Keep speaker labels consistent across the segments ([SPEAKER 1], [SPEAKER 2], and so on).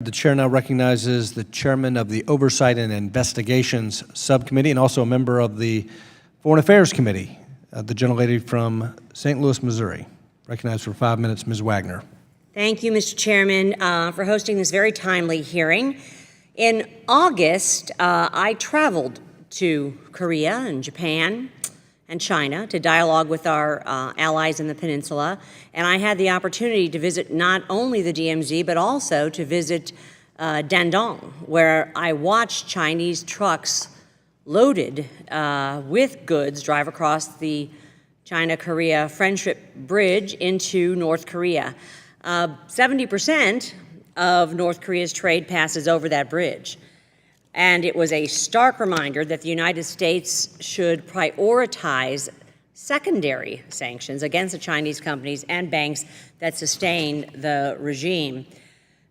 [SPEAKER 1] The chair now recognizes the chairman of the Oversight and Investigations Subcommittee and also a member of the Foreign Affairs Committee, the gentlelady from St. Louis, Missouri. Recognized for 5 minutes, Ms. Wagner.
[SPEAKER 2] Thank you, Mr. Chairman, for hosting this very timely hearing. In August, I traveled to Korea and Japan and China to dialogue with our allies in the peninsula, and I had the opportunity to visit not only the DMZ, but also to visit Dandong, where I watched Chinese trucks loaded with goods drive across the China-Korea Friendship Bridge into North Korea. 70% of North Korea's trade passes over that bridge. And it was a stark reminder that the United States should prioritize secondary sanctions against the Chinese companies and banks that sustain the regime.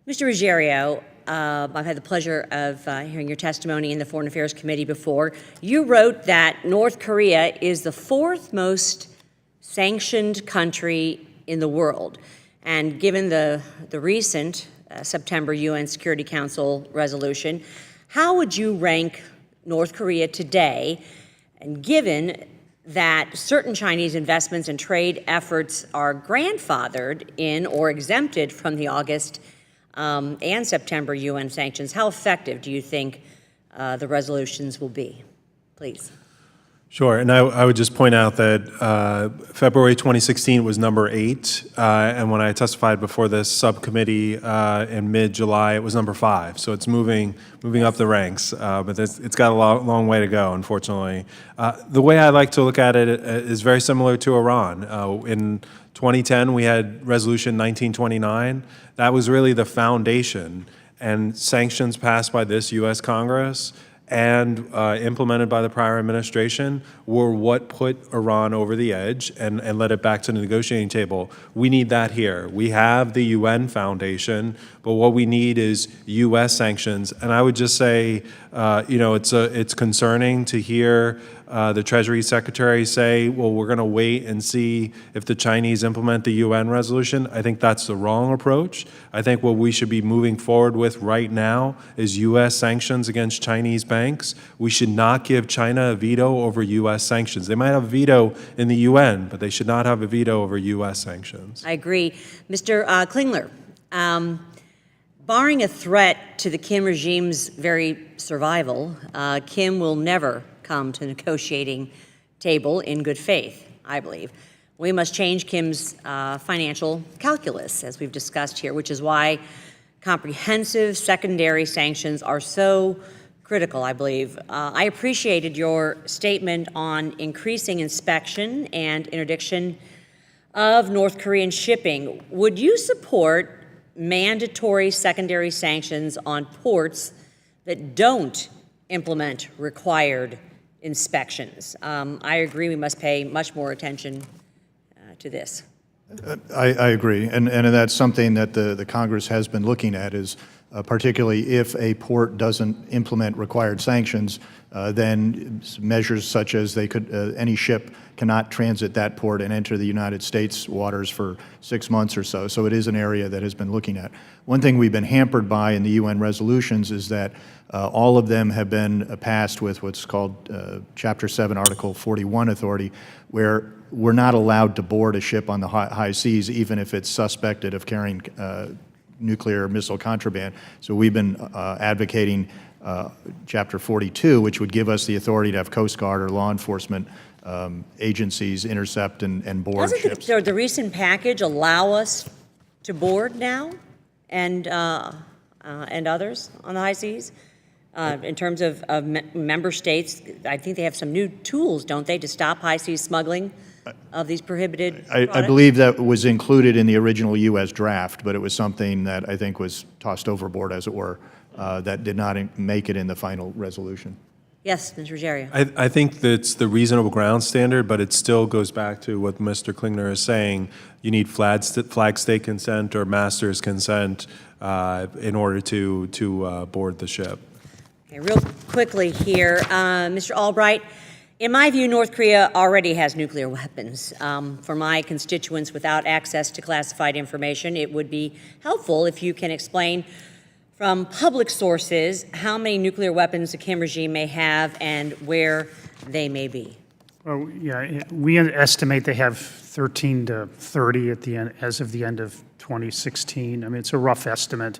[SPEAKER 2] Mr. Ruggiero, I've had the pleasure of hearing your testimony in the Foreign Affairs Committee before. You wrote that North Korea is the fourth most sanctioned country in the world. And given the recent September UN Security Council resolution, how would you rank North Korea today, and given that certain Chinese investments and trade efforts are grandfathered in or exempted from the August and September UN sanctions, how effective do you think the resolutions will be? Please.
[SPEAKER 3] Sure, and I would just point out that February 2016 was number 8, and when I testified before this subcommittee in mid-July, it was number 5. So it's moving up the ranks, but it's got a long way to go, unfortunately. The way I like to look at it is very similar to Iran. In 2010, we had Resolution 1929. That was really the foundation, and sanctions passed by this U.S. Congress and implemented by the prior administration were what put Iran over the edge and led it back to the negotiating table. We need that here. We have the UN Foundation, but what we need is U.S. sanctions. And I would just say, it's concerning to hear the Treasury Secretary say, well, we're going to wait and see if the Chinese implement the UN resolution. I think that's the wrong approach. I think what we should be moving forward with right now is U.S. sanctions against Chinese banks. We should not give China a veto over U.S. sanctions. They might have a veto in the UN, but they should not have a veto over U.S. sanctions.
[SPEAKER 2] I agree. Mr. Klingler, barring a threat to the Kim regime's very survival, Kim will never come to the negotiating table in good faith, I believe. We must change Kim's financial calculus, as we've discussed here, which is why comprehensive secondary sanctions are so critical, I believe. I appreciated your statement on increasing inspection and interdiction of North Korean shipping. Would you support mandatory secondary sanctions on ports that don't implement required inspections? I agree we must pay much more attention to this.
[SPEAKER 4] I agree, and that's something that the Congress has been looking at, is particularly if a port doesn't implement required sanctions, then measures such as any ship cannot transit that port and enter the United States waters for 6 months or so. So it is an area that has been looking at. One thing we've been hampered by in the UN resolutions is that all of them have been passed with what's called Chapter 7, Article 41 authority, where we're not allowed to board a ship on the high seas, even if it's suspected of carrying nuclear missile contraband. So we've been advocating Chapter 42, which would give us the authority to have Coast Guard or law enforcement agencies intercept and board ships.
[SPEAKER 2] Doesn't the recent package allow us to board now and others on the high seas? In terms of member states, I think they have some new tools, don't they, to stop high seas smuggling of these prohibited products?
[SPEAKER 4] I believe that was included in the original U.S. draft, but it was something that I think was tossed overboard, as it were, that did not make it in the final resolution.
[SPEAKER 2] Yes, Mr. Ruggiero.
[SPEAKER 3] I think that's the reasonable ground standard, but it still goes back to what Mr. Klingler is saying. You need flag state consent or master's consent in order to board the ship.
[SPEAKER 2] Okay, real quickly here, Mr. Albright, in my view, North Korea already has nuclear weapons. For my constituents without access to classified information, it would be helpful if you can explain from public sources how many nuclear weapons the Kim regime may have and where they may be?
[SPEAKER 5] Well, yeah, we estimate they have 13 to 30 at the end, as of the end of 2016. I mean, it's a rough estimate.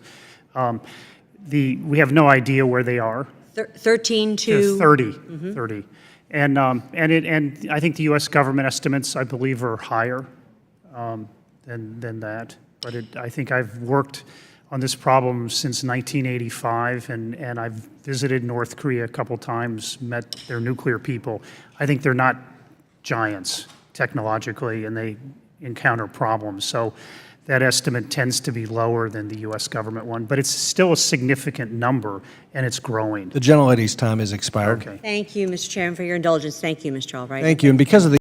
[SPEAKER 5] We have no idea where they are.
[SPEAKER 2] 13 to?
[SPEAKER 5] 30, 30. And I think the U.S. government estimates, I believe, are higher than that. But I think I've worked on this problem since 1985, and I've visited North Korea a couple times, met their nuclear people. I think they're not giants technologically, and they encounter problems. So that estimate tends to be lower than the U.S. government one, but it's still a significant number, and it's growing.
[SPEAKER 1] The gentlelady's time is expired.
[SPEAKER 5] Okay.
[SPEAKER 2] Thank you, Mr. Chairman, for your indulgence. Thank you, Mr. Albright.
[SPEAKER 1] Thank you. And because of the